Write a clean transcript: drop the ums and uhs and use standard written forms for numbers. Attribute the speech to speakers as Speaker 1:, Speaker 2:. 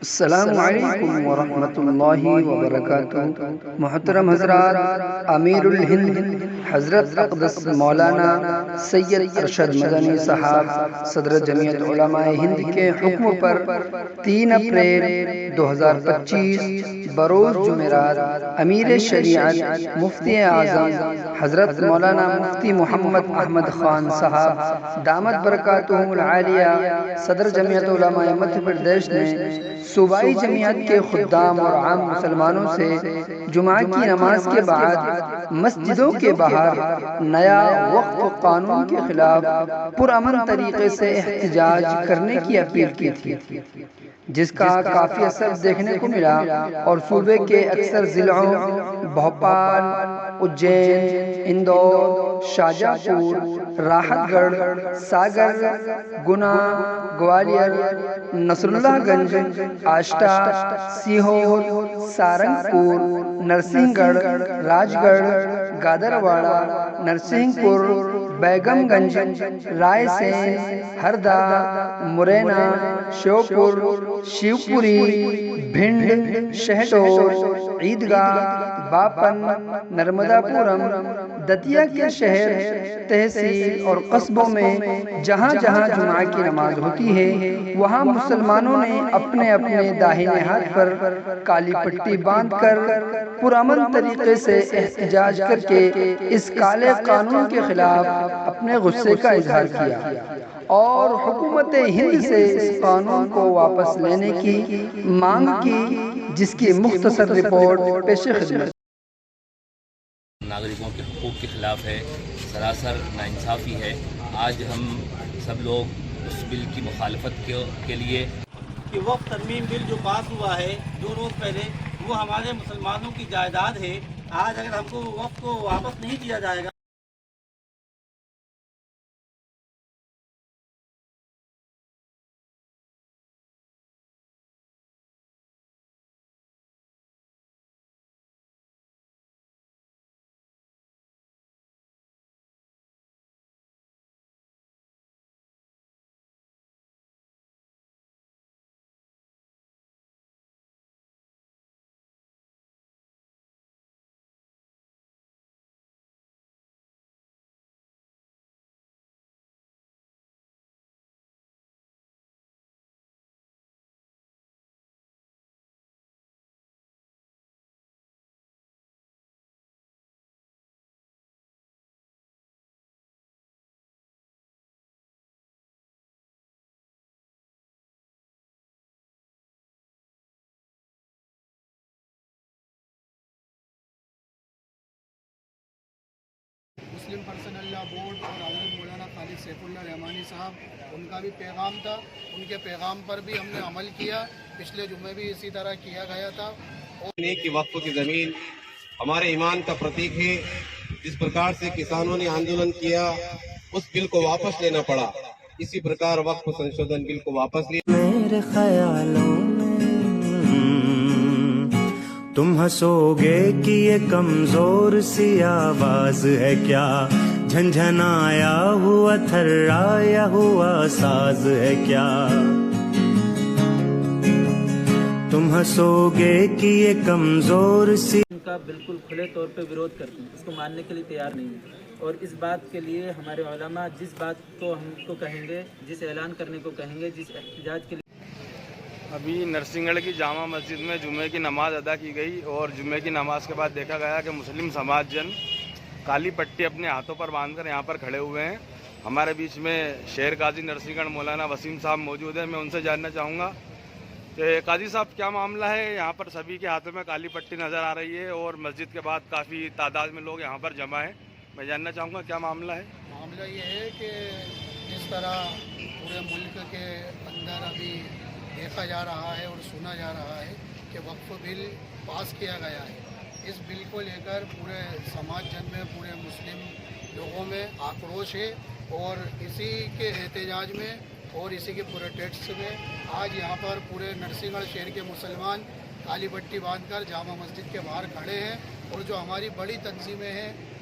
Speaker 1: السلام علیکم ورحمۃ اللہ وبرکاتہ۔ محترم حضرات، امیر الہند حضرت اقدس مولانا سید ارشد مدنی صاحب صدر جمعیت علماء ہند کے حکم پر 3 اپریل 2025 بروز جمعرات امیر شریعت مفتی اعظم حضرت مولانا مفتی محمد احمد خان صاحب دامت برکاتہم العالیہ صدر جمعیت علماء مدھیہ پردیش نے صوبائی جمعیت کے خدام اور عام مسلمانوں سے جمعہ کی نماز کے بعد مسجدوں کے باہر نیا وقف قانون کے خلاف پرامن طریقے سے احتجاج کرنے کی اپیل کی تھی، جس کا کافی اثر دیکھنے کو ملا اور صوبے کے اکثر ضلعوں بھوپال، اجین، اندور، شاہجہاں پور، راحت گڑھ، ساگر، گنا، گوالیر، نصر اللہ گنج، آشٹا، سیہور، سارنگپور، نرسنگ گڑھ، راج گڑھ، گادرواڑہ، نرسنگ پور، بیگم گنج، رائے سین، ہردا، مورینا، شیوپور، شیوپوری، بھنڈ، شہڈول، عیدگاہ، باپن، نرمدا پورم، دتیا کے شہر، تحصیل اور قصبوں میں جہاں جہاں جمعہ کی نماز ہوتی ہے وہاں مسلمانوں نے اپنے اپنے داہنے ہاتھ پر کالی پٹی باندھ کر پرامن طریقے سے احتجاج کر کے اس کالے قانون کے خلاف اپنے غصے کا اظہار کیا اور حکومت ہند سے اس قانون کو واپس لینے کی مانگ کی، جس کی مختصر رپورٹ پیش خدمت۔
Speaker 2: ناگرکوں کے حقوق کے خلاف ہے، سراسر ناانصافی ہے۔ آج ہم سب لوگ اس بل کی مخالفت کے لیے
Speaker 3: کہ وقف ترمیم بل جو پاس ہوا ہے 2 روز پہلے، وہ ہمارے مسلمانوں کی جائیداد ہے۔ آج اگر ہم کو وقف کو واپس نہیں دیا جائے گا
Speaker 4: مسلم پرسنل لا بورڈ اور حضرت مولانا خالد سیف اللہ رحمانی صاحب، ان کا بھی پیغام تھا، ان کے پیغام پر بھی ہم نے عمل کیا۔ پچھلے جمعے بھی اسی طرح کیا گیا تھا۔
Speaker 5: کی وقف کی زمین ہمارے ایمان کا پرتیک ہے۔ جس پرکار سے کسانوں نے آندولن کیا، اس بل کو واپس لینا پڑا، اسی پرکار وقف سنشودھن بل کو واپس لیا۔
Speaker 6: میرے خیالوں میں تم ہنسو گے کہ یہ کمزور سی آواز ہے کیا، جھنجھنایا ہوا تھرایا ہوا ساز ہے کیا، تم ہنسو گے کہ یہ کمزور سی۔
Speaker 3: ان کا بالکل کھلے طور پہ ویرودھ کرتے ہیں، اس کو ماننے کے لیے تیار نہیں ہیں، اور اس بات کے لیے ہمارے علماء جس بات کو ہم کو کہیں گے، جس اعلان کرنے کو کہیں گے، جس احتجاج کے لیے
Speaker 7: ابھی نرسنگ گڑھ کی جامع مسجد میں جمعے کی نماز ادا کی گئی، اور جمعے کی نماز کے بعد دیکھا گیا کہ مسلم سماج جن کالی پٹی اپنے ہاتھوں پر باندھ کر یہاں پر کھڑے ہوئے ہیں۔ ہمارے بیچ میں شہر قاضی نرسنگ گڑھ مولانا وسیم صاحب موجود ہیں، میں ان سے جاننا چاہوں گا کہ قاضی صاحب کیا معاملہ ہے؟ یہاں پر سبھی کے ہاتھوں میں کالی پٹی نظر آ رہی ہے اور مسجد کے بعد کافی تعداد میں لوگ یہاں پر جمع ہیں، میں جاننا چاہوں گا کیا معاملہ ہے؟
Speaker 4: معاملہ یہ ہے کہ جس طرح پورے ملک کے اندر ابھی دیکھا جا رہا ہے اور سنا جا رہا ہے کہ وقف بل پاس کیا گیا ہے، اس بل کو لے کر پورے سماج جن میں، پورے مسلم لوگوں میں آکروش ہے، اور اسی کے احتجاج میں اور اسی کے پروٹیسٹ میں آج یہاں پر پورے نرسنگ گڑھ شہر کے مسلمان کالی پٹی باندھ کر جامع مسجد کے باہر کھڑے ہیں، اور جو ہماری بڑی تنظیمیں ہیں